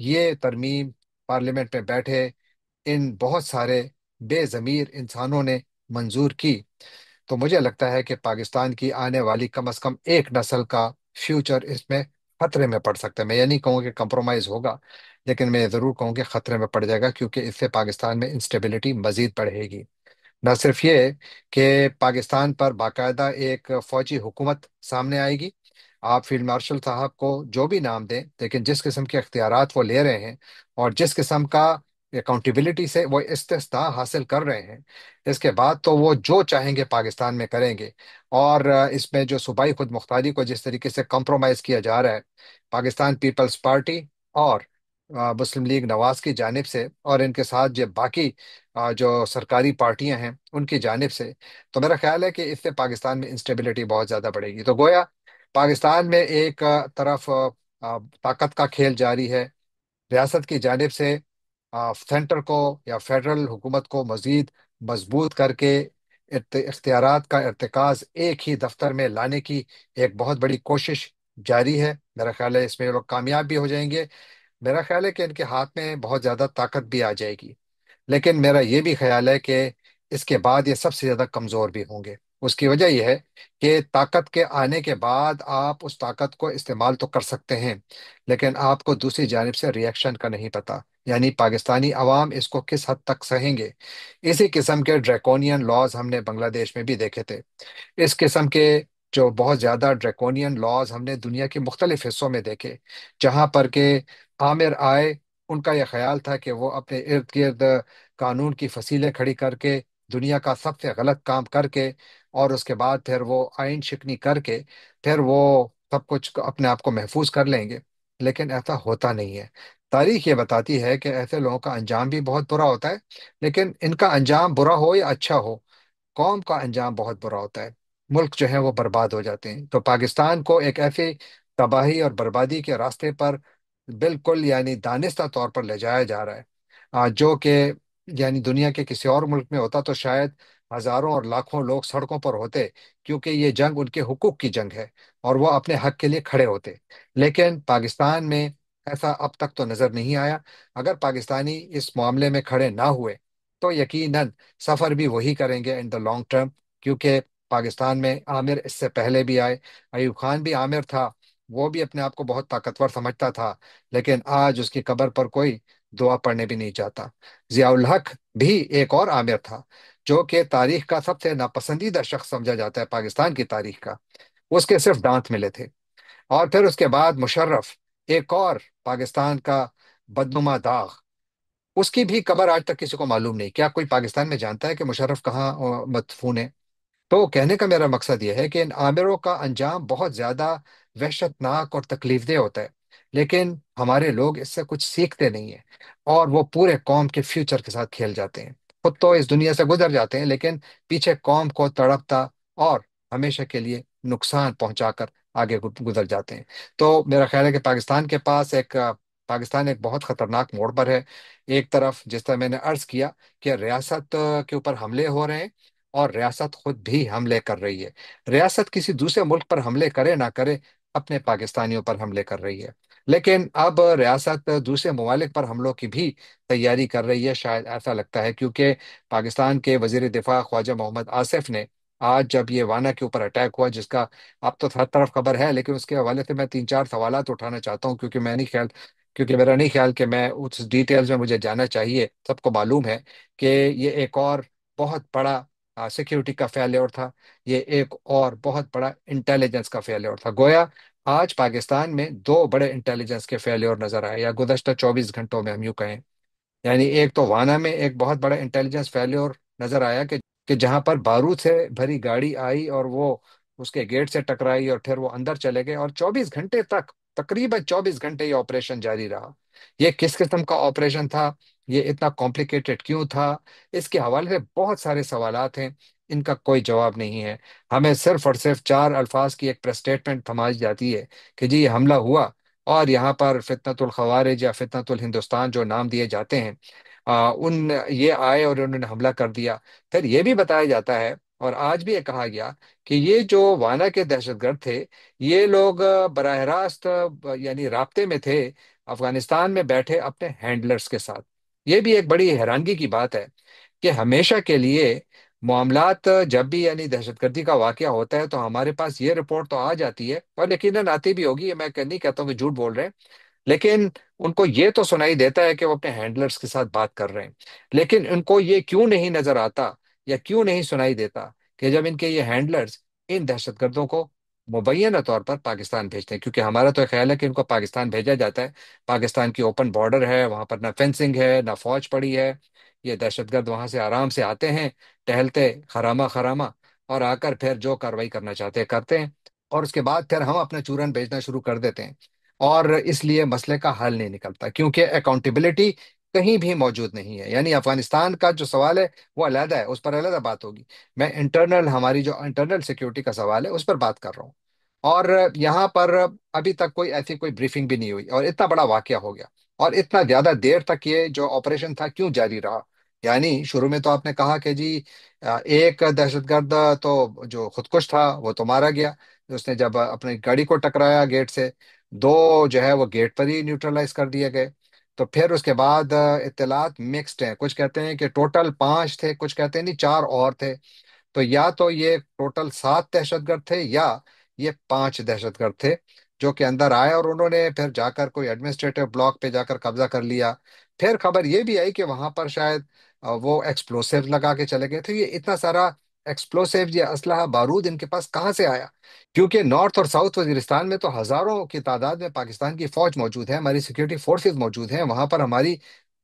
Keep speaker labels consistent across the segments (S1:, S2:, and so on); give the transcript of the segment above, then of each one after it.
S1: یہ ترمیم پارلیمنٹ میں بیٹھے ان بہت سارے بے ضمیر انسانوں نے منظور کی، تو مجھے لگتا ہے کہ پاکستان کی آنے والی کم از کم ایک نسل کا فیوچر اس میں خطرے میں پڑ سکتا ہے۔ میں یہ نہیں کہوں کہ کمپرومائز ہوگا، لیکن میں یہ ضرور کہوں کہ خطرے میں پڑ جائے گا، کیونکہ اس سے پاکستان میں انسٹیبلٹی مزید بڑھے گی۔ نہ صرف یہ کہ پاکستان پر باقاعدہ ایک فوجی حکومت سامنے آئے گی، آپ فیلڈ مارشل صاحب کو جو بھی نام دیں، لیکن جس قسم کے اختیارات وہ لے رہے ہیں اور جس قسم کا اکاؤنٹیبلٹی سے وہ استثناء حاصل کر رہے ہیں، اس کے بعد تو وہ جو چاہیں گے پاکستان میں کریں گے۔ اور اس میں جو صوبائی خود مختاری کو جس طریقے سے کمپرومائز کیا جا رہا ہے پاکستان پیپلز پارٹی اور مسلم لیگ نواز کی جانب سے، اور ان کے ساتھ جو باقی جو سرکاری پارٹیاں ہیں ان کی جانب سے، تو میرا خیال ہے کہ اس سے پاکستان میں انسٹیبلٹی بہت زیادہ بڑھے گی۔ تو گویا پاکستان میں ایک طرف طاقت کا کھیل جاری ہے، ریاست کی جانب سے سینٹر کو یا فیڈرل حکومت کو مزید مضبوط کر کے اختیارات کا ارتکاز ایک ہی دفتر میں لانے کی ایک بہت بڑی کوشش جاری ہے۔ میرا خیال ہے اس میں یہ لوگ کامیاب بھی ہو جائیں گے۔ میرا خیال ہے کہ ان کے ہاتھ میں بہت زیادہ طاقت بھی آ جائے گی، لیکن میرا یہ بھی خیال ہے کہ اس کے بعد یہ سب سے زیادہ کمزور بھی ہوں گے۔ اس کی وجہ یہ ہے کہ طاقت کے آنے کے بعد آپ اس طاقت کو استعمال تو کر سکتے ہیں، لیکن آپ کو دوسری جانب سے ری ایکشن کا نہیں پتا، یعنی پاکستانی عوام اس کو کس حد تک سہیں گے۔ اسی قسم کے ڈریکونین لاز ہم نے بنگلہ دیش میں بھی دیکھے تھے۔ اس قسم کے جو بہت زیادہ ڈریکونین لاز ہم نے دنیا کے مختلف حصوں میں دیکھے، جہاں پر کہ عامر آئے، ان کا یہ خیال تھا کہ وہ اپنے ارد گرد قانون کی فصیلیں کھڑی کر کے دنیا کا سب سے غلط کام کر کے، اور اس کے بعد پھر وہ آئین شکنی کر کے پھر وہ سب کچھ اپنے آپ کو محفوظ کر لیں گے، لیکن ایسا ہوتا نہیں ہے۔ تاریخ یہ بتاتی ہے کہ ایسے لوگوں کا انجام بھی بہت برا ہوتا ہے، لیکن ان کا انجام برا ہو یا اچھا ہو، قوم کا انجام بہت برا ہوتا ہے، ملک جو ہے وہ برباد ہو جاتے ہیں۔ تو پاکستان کو ایک ایسی تباہی اور بربادی کے راستے پر بالکل یعنی دانستہ طور پر لے جایا جا رہا ہے، جو کہ یعنی دنیا کے کسی اور ملک میں ہوتا تو شاید ہزاروں اور لاکھوں لوگ سڑکوں پر ہوتے، کیونکہ یہ جنگ ان کے حقوق کی جنگ ہے اور وہ اپنے حق کے لیے کھڑے ہوتے۔ لیکن پاکستان میں ایسا اب تک تو نظر نہیں آیا۔ اگر پاکستانی اس معاملے میں کھڑے نہ ہوئے تو یقیناً سفر بھی وہی کریں گے ان دا لانگ ٹرم، کیونکہ پاکستان میں عامر اس سے پہلے بھی آئے، ایوب خان بھی عامر تھا، وہ بھی اپنے آپ کو بہت طاقتور سمجھتا تھا، لیکن آج اس کی قبر پر کوئی دعا پڑھنے بھی نہیں چاہتا۔ ضیاء الحق بھی ایک اور عامر تھا، جو کہ تاریخ کا سب سے ناپسندیدہ شخص سمجھا جاتا ہے پاکستان کی تاریخ کا، اس کے صرف دانت ملے تھے۔ اور پھر اس کے بعد مشرف، ایک اور پاکستان کا بدنما داغ، اس کی بھی قبر آج تک کسی کو معلوم نہیں۔ کیا کوئی پاکستان میں جانتا ہے کہ مشرف کہاں مدفون ہے؟ تو کہنے کا میرا مقصد یہ ہے کہ ان عامروں کا انجام بہت زیادہ وحشت ناک اور تکلیف دہ ہوتا ہے، لیکن ہمارے لوگ اس سے کچھ سیکھتے نہیں ہیں، اور وہ پورے قوم کے فیوچر کے ساتھ کھیل جاتے ہیں۔ خود تو اس دنیا سے گزر جاتے ہیں، لیکن پیچھے قوم کو تڑپتا اور ہمیشہ کے لیے نقصان پہنچا کر آگے گزر جاتے ہیں۔ تو میرا خیال ہے کہ پاکستان ایک بہت خطرناک موڑ پر ہے۔ ایک طرف جس طرح میں نے عرض کیا کہ ریاست کے اوپر حملے ہو رہے ہیں، اور ریاست خود بھی حملے کر رہی ہے۔ ریاست کسی دوسرے ملک پر حملے کرے نہ کرے، اپنے پاکستانیوں پر حملے کر رہی ہے، لیکن اب ریاست دوسرے ممالک پر حملوں کی بھی تیاری کر رہی ہے، شاید ایسا لگتا ہے، کیونکہ پاکستان کے وزیر دفاع خواجہ محمد آصف نے آج جب یہ وانا کے اوپر اٹیک ہوا، جس کا اب تو ہر طرف خبر ہے، لیکن اس کے حوالے سے میں تین چار سوالات اٹھانا چاہتا ہوں، کیونکہ میرا نہیں خیال کہ میں اس ڈیٹیلز میں مجھے جانا چاہیے۔ سب کو معلوم ہے کہ یہ ایک اور بہت بڑا سیکیورٹی کا فیلئر تھا، یہ ایک اور بہت بڑا انٹیلیجنس کا فیلئر تھا۔ گویا آج پاکستان میں دو بڑے انٹیلیجنس کے فیلئر نظر آئے، یا گزشتہ 24 گھنٹوں میں ہم یوں کہیں۔ یعنی ایک تو وانا میں ایک بہت بڑا انٹیلیجنس فیلئر نظر آیا کہ جہاں پر بارود سے بھری گاڑی آئی اور وہ اس کے گیٹ سے ٹکرائی اور پھر وہ اندر چلے گئے، اور 24 گھنٹے تک، تقریباً 24 گھنٹے یہ آپریشن جاری رہا۔ یہ کس قسم کا آپریشن تھا؟ یہ اتنا کمپلیکیٹڈ کیوں تھا؟ اس کے حوالے سے بہت سارے سوالات ہیں، ان کا کوئی جواب نہیں ہے۔ ہمیں صرف اور صرف چار الفاظ کی ایک پریس اسٹیٹمنٹ تھمائی جاتی ہے کہ جی یہ حملہ ہوا، اور یہاں پر فتنۃ الخوارج یا فتنۃ الہندوستان جو نام دیے جاتے ہیں، یہ آئے اور انہوں نے حملہ کر دیا۔ پھر یہ بھی بتایا جاتا ہے، اور آج بھی یہ کہا گیا، کہ یہ جو وانا کے دہشت گرد تھے، یہ لوگ براہ راست یعنی رابطے میں تھے افغانستان میں بیٹھے اپنے ہینڈلرز کے ساتھ۔ یہ بھی ایک بڑی حیرانگی کی بات ہے کہ ہمیشہ کے لیے معاملات جب بھی یعنی دہشت گردی کا واقعہ ہوتا ہے تو ہمارے پاس یہ رپورٹ تو آ جاتی ہے، اور یقیناً آتی بھی ہوگی، میں نہیں کہتا ہوں کہ جھوٹ بول رہے ہیں، لیکن ان کو یہ تو سنائی دیتا ہے کہ وہ اپنے ہینڈلرز کے ساتھ بات کر رہے ہیں۔ لیکن ان کو یہ کیوں نہیں نظر آتا یا کیوں نہیں سنائی دیتا کہ جب ان کے یہ ہینڈلرز ان دہشت گردوں کو مبینہ طور پر پاکستان بھیجتے ہیں، کیونکہ ہمارا تو خیال ہے کہ ان کو پاکستان بھیجا جاتا ہے، پاکستان کی اوپن بارڈر ہے، وہاں پر نہ فینسنگ ہے نہ فوج پڑی ہے، یہ دہشت گرد وہاں سے آرام سے آتے ہیں، ٹہلتے خرامہ خرامہ، اور آ کر پھر جو کاروائی کرنا چاہتے ہیں کرتے ہیں، اور اس کے بعد پھر ہم اپنا چورن بھیجنا شروع کر دیتے ہیں۔ اور اس لیے مسئلے کا حل نہیں نکلتا، کیونکہ اکاؤنٹیبلٹی کہیں بھی موجود نہیں ہے۔ یعنی افغانستان کا جو سوال ہے وہ علیحدہ ہے، اس پر علیحدہ بات ہوگی۔ میں انٹرنل، ہماری جو انٹرنل سیکیورٹی کا سوال ہے اس پر بات کر رہا ہوں۔ اور یہاں پر ابھی تک کوئی ایسی کوئی بریفنگ بھی نہیں ہوئی، اور اتنا بڑا واقعہ ہو گیا، اور اتنا زیادہ دیر تک یہ جو آپریشن تھا کیوں جاری رہا؟ یعنی شروع میں تو آپ نے کہا کہ جی ایک دہشت گرد تو جو خودکش تھا وہ تو مارا گیا، اس نے جب اپنی گاڑی کو ٹکرایا گیٹ سے، دو جو ہے وہ گیٹ پر ہی نیوٹرلائز کر دیے گئے۔ تو پھر اس کے بعد اطلاعات مکسڈ ہیں، کچھ کہتے ہیں کہ ٹوٹل 5 تھے، کچھ کہتے ہیں نہیں 4 اور تھے۔ تو یا تو یہ ٹوٹل 7 دہشت گرد تھے، یا یہ 5 دہشت گرد تھے جو کہ اندر آئے، اور انہوں نے پھر جا کر کوئی ایڈمنسٹریٹو بلاک پہ جا کر قبضہ کر لیا۔ پھر خبر یہ بھی آئی کہ وہاں پر شاید وہ ایکسپلوسیو لگا کے چلے گئے تھے۔ یہ اتنا سارا ایکسپلوسیو یا اسلحہ بارود ان کے پاس کہاں سے آیا؟ کیونکہ نارتھ اور ساؤتھ وزیرستان میں تو ہزاروں کی تعداد میں پاکستان کی فوج موجود ہے، ہماری سیکورٹی فورسز موجود ہیں، وہاں پر ہماری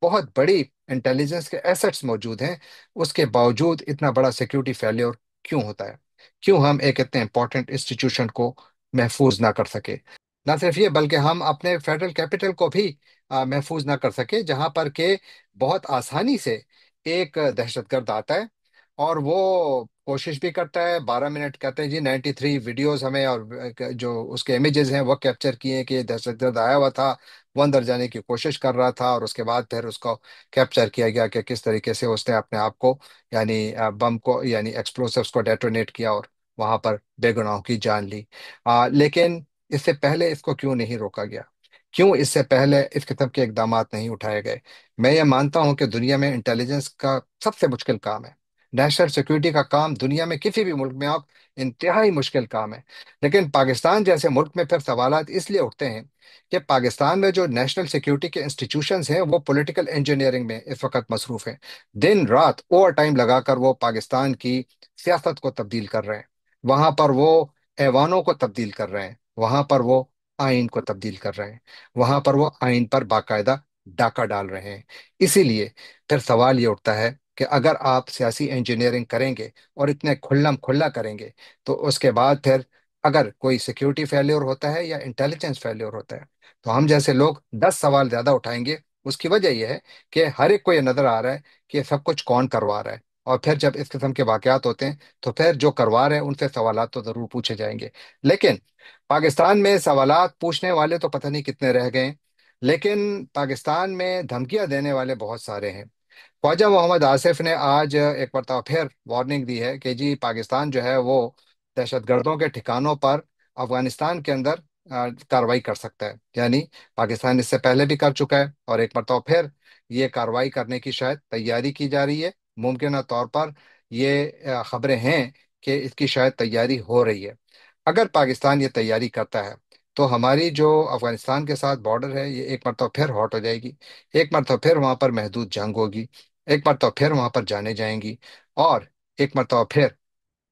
S1: بہت بڑی انٹیلیجنس کے ایسٹس موجود ہیں۔ اس کے باوجود اتنا بڑا سیکورٹی فیلیور کیوں ہوتا ہے؟ کیوں ہم ایک اتنے امپورٹنٹ انسٹیٹیوشن کو محفوظ نہ کر سکے؟ نہ صرف یہ بلکہ ہم اپنے فیڈرل کیپٹل کو بھی محفوظ نہ کر سکے، جہاں پر کہ بہت آسانی سے ایک دہشت گرد آتا ہے، اور وہ کوشش بھی کرتا ہے 12 منٹ، کہتے ہیں جی 93 ویڈیوز ہمیں، اور جو اس کے امیجز ہیں وہ کیپچر کیے کہ دہشت گرد آیا ہوا تھا، وہ اندر جانے کی کوشش کر رہا تھا، اور اس کے بعد پھر اس کو کیپچر کیا گیا کہ کس طریقے سے اس نے اپنے آپ کو یعنی بم کو یعنی ایکسپلوسیوس کو ڈیٹونیٹ کیا، اور وہاں پر بے گناہوں کی جان لی۔ لیکن اس سے پہلے اس کو کیوں نہیں روکا گیا؟ کیوں اس سے پہلے اس قسم کے اقدامات نہیں اٹھائے گئے؟ میں یہ مانتا ہوں کہ دنیا میں انٹیلیجنس کا سب سے مشکل کام ہے، نیشنل سیکورٹی کا کام دنیا میں کسی بھی ملک میں آپ انتہائی مشکل کام ہے، لیکن پاکستان جیسے ملک میں پھر سوالات اس لیے اٹھتے ہیں کہ پاکستان میں جو نیشنل سیکورٹی کے انسٹیٹیوشنز ہیں وہ پولیٹیکل انجینئرنگ میں اس وقت مصروف ہیں، دن رات اوور ٹائم لگا کر وہ پاکستان کی سیاست کو تبدیل کر رہے ہیں، وہاں پر وہ ایوانوں کو تبدیل کر رہے ہیں، وہاں پر وہ آئین کو تبدیل کر رہے ہیں، وہاں پر وہ آئین پر باقاعدہ ڈاکہ ڈال رہے ہیں۔ اسی لیے پھر سوال یہ اٹھتا ہے کہ اگر آپ سیاسی انجینئرنگ کریں گے اور اتنے کھلم کھلا کریں گے، تو اس کے بعد پھر اگر کوئی سیکیورٹی فیلیور ہوتا ہے یا انٹیلیجنس فیلیور ہوتا ہے، تو ہم جیسے لوگ 10 سوال زیادہ اٹھائیں گے۔ اس کی وجہ یہ ہے کہ ہر ایک کو یہ نظر آ رہا ہے کہ یہ سب کچھ کون کروا رہا ہے، اور پھر جب اس قسم کے واقعات ہوتے ہیں تو پھر جو کروا رہے ہیں ان سے سوالات تو ضرور پوچھے جائیں گے۔ لیکن پاکستان میں سوالات پوچھنے والے تو پتہ نہیں کتنے رہ گئے ہیں، لیکن پاکستان میں دھمکیاں دینے والے بہت سارے ہیں۔ خواجہ محمد آصف نے آج ایک مرتبہ پھر وارننگ دی ہے کہ جی پاکستان جو ہے وہ دہشت گردوں کے ٹھکانوں پر افغانستان کے اندر کاروائی کر سکتا ہے۔ یعنی پاکستان اس سے پہلے بھی کر چکا ہے، اور ایک مرتبہ پھر یہ کاروائی کرنے کی شاید تیاری کی جا رہی ہے، ممکنہ طور پر یہ خبریں ہیں کہ اس کی شاید تیاری ہو رہی ہے۔ اگر پاکستان یہ تیاری کرتا ہے تو ہماری جو افغانستان کے ساتھ بارڈر ہے یہ ایک مرتبہ پھر ہاٹ ہو جائے گی، ایک مرتبہ پھر وہاں پر محدود جنگ ہوگی، ایک مرتبہ پھر وہاں پر جانے جائیں گی، اور ایک مرتبہ پھر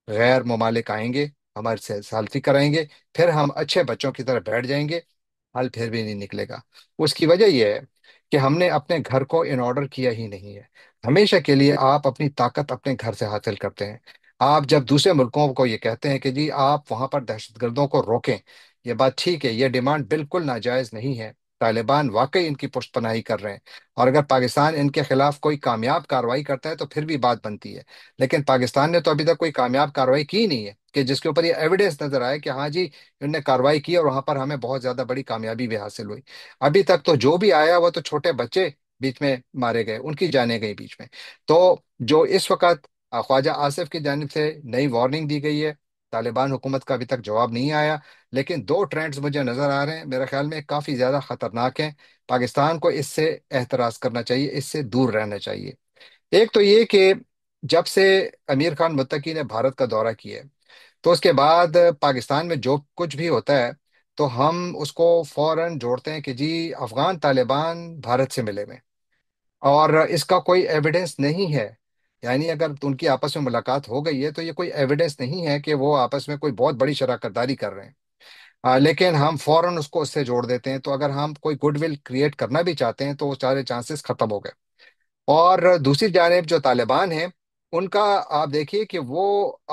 S1: غیر ممالک آئیں گے، ہمارے سے سالفی کرائیں گے، پھر ہم اچھے بچوں کی طرح بیٹھ جائیں گے، حل پھر بھی نہیں نکلے گا۔ اس کی وجہ یہ ہے کہ ہم نے اپنے گھر کو ان آرڈر کیا ہی نہیں ہے۔ ہمیشہ کے لیے آپ اپنی طاقت اپنے گھر سے حاصل کرتے ہیں۔ آپ جب دوسرے ملکوں کو یہ کہتے ہیں کہ جی آپ وہاں پر دہشت گردوں کو روکیں، یہ بات ٹھیک ہے، یہ ڈیمانڈ بالکل ناجائز نہیں ہے، طالبان واقعی ان کی پشت پناہی کر رہے ہیں، اور اگر پاکستان ان کے خلاف کوئی کامیاب کارروائی کرتا ہے تو پھر بھی بات بنتی ہے۔ لیکن پاکستان نے تو ابھی تک کوئی کامیاب کارروائی کی نہیں ہے کہ جس کے اوپر یہ ایویڈنس نظر آئے کہ ہاں جی انہوں نے کارروائی کی اور وہاں پر ہمیں بہت زیادہ بڑی کامیابی بھی حاصل ہوئی۔ ابھی تک تو جو بھی آیا وہ تو چھوٹے بچے بیچ میں مارے گئے، ان کی جانیں گئی بیچ میں۔ تو جو اس وقت خواجہ آصف کی جانب سے نئی وارننگ دی گئی ہے، طالبان حکومت کا ابھی تک جواب نہیں آیا، لیکن دو ٹرینڈز مجھے نظر آ رہے ہیں، میرے خیال میں کافی زیادہ خطرناک ہیں۔ پاکستان کو اس سے احتراز کرنا چاہیے، اس سے دور رہنا چاہیے۔ ایک تو یہ کہ جب سے امیر خان متقی نے بھارت کا دورہ کیا ہے، تو اس کے بعد پاکستان میں جو کچھ بھی ہوتا ہے تو ہم اس کو فوراً جوڑتے ہیں کہ جی افغان طالبان بھارت سے ملے ہوئے، اور اس کا کوئی ایویڈنس نہیں ہے۔ یعنی اگر ان کی آپس میں ملاقات ہو گئی ہے تو یہ کوئی ایویڈنس نہیں ہے کہ وہ آپس میں کوئی بہت بڑی شراکت داری کر رہے ہیں۔ لیکن ہم فوراً اس کو اس سے جوڑ دیتے ہیں، تو اگر ہم کوئی گڈ ول کریٹ کرنا بھی چاہتے ہیں تو وہ سارے چانسز ختم ہو گئے۔ اور دوسری جانب جو طالبان ہیں، ان کا آپ دیکھیے کہ وہ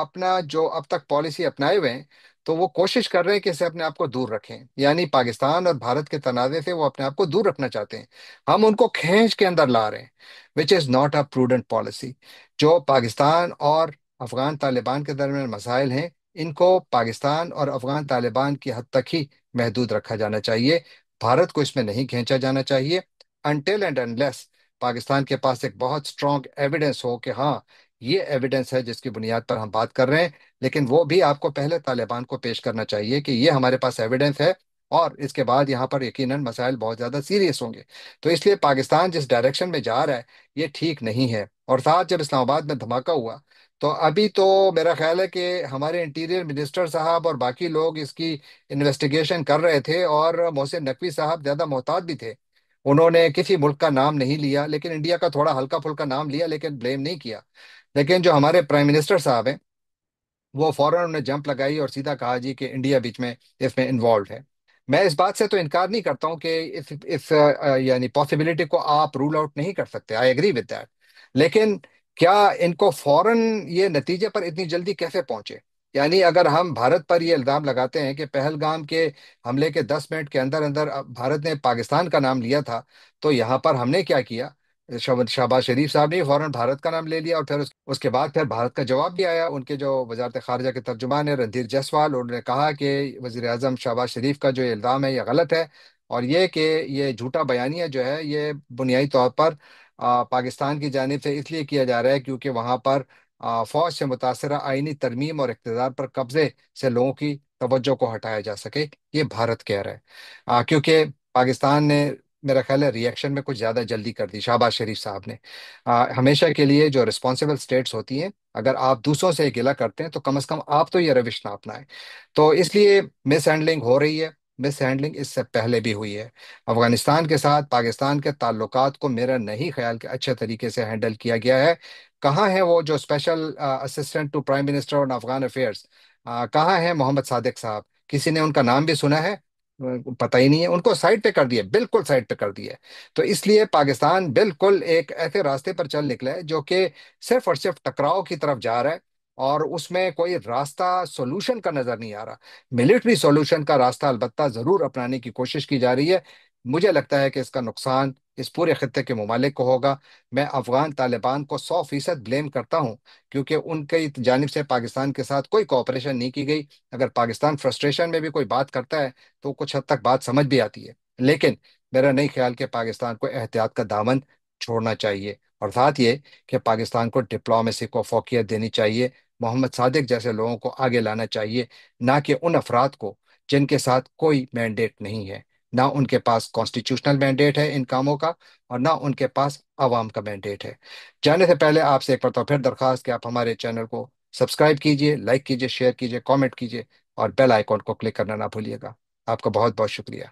S1: اپنا جو اب تک پالیسی اپنائے ہوئے ہیں، تو وہ کوشش کر رہے ہیں کہ اسے اپنے آپ کو دور رکھیں، یعنی پاکستان اور بھارت کے تنازع سے وہ اپنے آپ کو دور رکھنا چاہتے ہیں۔ ہم ان کو کھینچ کے اندر لا رہے ہیں، which is not a prudent policy. جو پاکستان اور افغان طالبان کے درمیان مسائل ہیں، ان کو پاکستان اور افغان طالبان کی حد تک ہی محدود رکھا جانا چاہیے، بھارت کو اس میں نہیں کھینچا جانا چاہیے، انٹل اینڈ انلیس پاکستان کے پاس ایک بہت اسٹرانگ ایویڈنس ہو کہ ہاں یہ ایویڈنس ہے جس کی بنیاد پر ہم بات کر رہے ہیں۔ لیکن وہ بھی آپ کو پہلے طالبان کو پیش کرنا چاہیے کہ یہ ہمارے پاس ایویڈنس ہے، اور اس کے بعد یہاں پر یقیناً مسائل بہت زیادہ سیریس ہوں گے۔ تو اس لیے پاکستان جس ڈائریکشن میں جا رہا ہے یہ ٹھیک نہیں ہے۔ اور ساتھ جب اسلام آباد میں دھماکہ ہوا تو ابھی تو میرا خیال ہے کہ ہمارے انٹیریئر منسٹر صاحب اور باقی لوگ اس کی انویسٹیگیشن کر رہے تھے، اور محسن نقوی صاحب زیادہ محتاط بھی تھے۔ انہوں نے کسی ملک کا نام نہیں لیا، لیکن انڈیا کا تھوڑا ہلکا پھلکا نام لیا، لیکن بلیم نہیں کیا۔ لیکن جو ہمارے پرائم منسٹر صاحب ہیں، وہ فوراً انہوں نے جمپ لگائی اور سیدھا کہا جی کہ انڈیا بیچ میں اس میں انوالوڈ ہے۔ میں اس بات سے تو انکار نہیں کرتا ہوں کہ یعنی پاسبلٹی کو آپ رول آؤٹ نہیں کر سکتے، آئی ایگری ود دیٹ، لیکن کیا ان کو فوراً یہ نتیجے پر اتنی جلدی کیسے پہنچے؟ یعنی اگر ہم بھارت پر یہ الزام لگاتے ہیں کہ پہلگام کے حملے کے 10 منٹ کے اندر اندر بھارت نے پاکستان کا نام لیا تھا، تو یہاں پر ہم نے کیا کیا؟ شہباز شریف صاحب نے فوراً بھارت کا نام لے لیا، اور پھر اس کے بعد پھر بھارت کا جواب بھی آیا۔ ان کے جو وزارت خارجہ کے ترجمان ہیں رندھیر جیسوال، انہوں نے کہا کہ وزیر اعظم شہباز شریف کا جو یہ الزام ہے یہ غلط ہے، اور یہ کہ یہ جھوٹا بیانیہ جو ہے یہ بنیادی طور پر پاکستان کی جانب سے اس لیے کیا جا رہا ہے کیونکہ وہاں پر فوج سے متاثرہ آئینی ترمیم اور اقتدار پر قبضے سے لوگوں کی توجہ کو ہٹایا جا سکے، یہ بھارت کہہ رہا ہے۔ کیونکہ پاکستان نے میرا خیال ہے ریئیکشن میں کچھ زیادہ جلدی کر دی شہباز شریف صاحب نے۔ ہمیشہ کے لیے جو رسپانسبل سٹیٹس ہوتی ہیں، اگر آپ دوسروں سے گلہ کرتے ہیں تو کم از کم آپ تو یہ روش نہ اپنائیں۔ تو اس لیے مس ہینڈلنگ ہو رہی ہے، مس ہینڈلنگ اس سے پہلے بھی ہوئی ہے۔ افغانستان کے ساتھ پاکستان کے تعلقات کو میرا نہیں خیال کہ اچھے طریقے سے ہینڈل کیا گیا ہے۔ کہاں ہے وہ جو special assistant to prime minister on Afghan affairs? کہاں ہے محمد صادق صاحب؟ کسی نے ان کا نام بھی سنا ہے؟ پتہ ہی نہیں ہے، ان کو سائڈ پہ کر دیا، بالکل سائڈ پہ کر دیا۔ تو اس لیے پاکستان بالکل ایک ایسے راستے پر چل نکلا ہے جو کہ صرف اور صرف ٹکراؤ کی طرف جا رہا ہے، اور اس میں کوئی راستہ سولوشن کا نظر نہیں آ رہا۔ ملٹری سولوشن کا راستہ البتہ ضرور اپنانے کی کوشش کی جا رہی ہے۔ مجھے لگتا ہے کہ اس کا نقصان اس پورے خطے کے ممالک کو ہوگا۔ میں افغان طالبان کو 100% بلیم کرتا ہوں، کیونکہ ان کی جانب سے پاکستان کے ساتھ کوئی کوآپریشن نہیں کی گئی۔ اگر پاکستان فرسٹریشن میں بھی کوئی بات کرتا ہے تو کچھ حد تک بات سمجھ بھی آتی ہے، لیکن میرا نہیں خیال کہ پاکستان کو احتیاط کا دامن چھوڑنا چاہیے، اور ساتھ یہ کہ پاکستان کو ڈپلومیسی کو فوقیت دینی چاہیے، محمد صادق جیسے لوگوں کو آگے لانا چاہیے، نہ کہ ان افراد کو جن کے ساتھ کوئی مینڈیٹ نہیں ہے، نہ ان کے پاس کانسٹیٹیوشنل مینڈیٹ ہے ان کاموں کا، اور نہ ان کے پاس عوام کا مینڈیٹ ہے۔ جانے سے پہلے آپ سے ایک مرتبہ پھر درخواست کہ آپ ہمارے چینل کو سبسکرائب کیجئے، لائک کیجئے، شیئر کیجئے، کامنٹ کیجئے، اور بیل آئیکن کو کلک کرنا نہ بھولیے گا۔ آپ کا بہت بہت شکریہ۔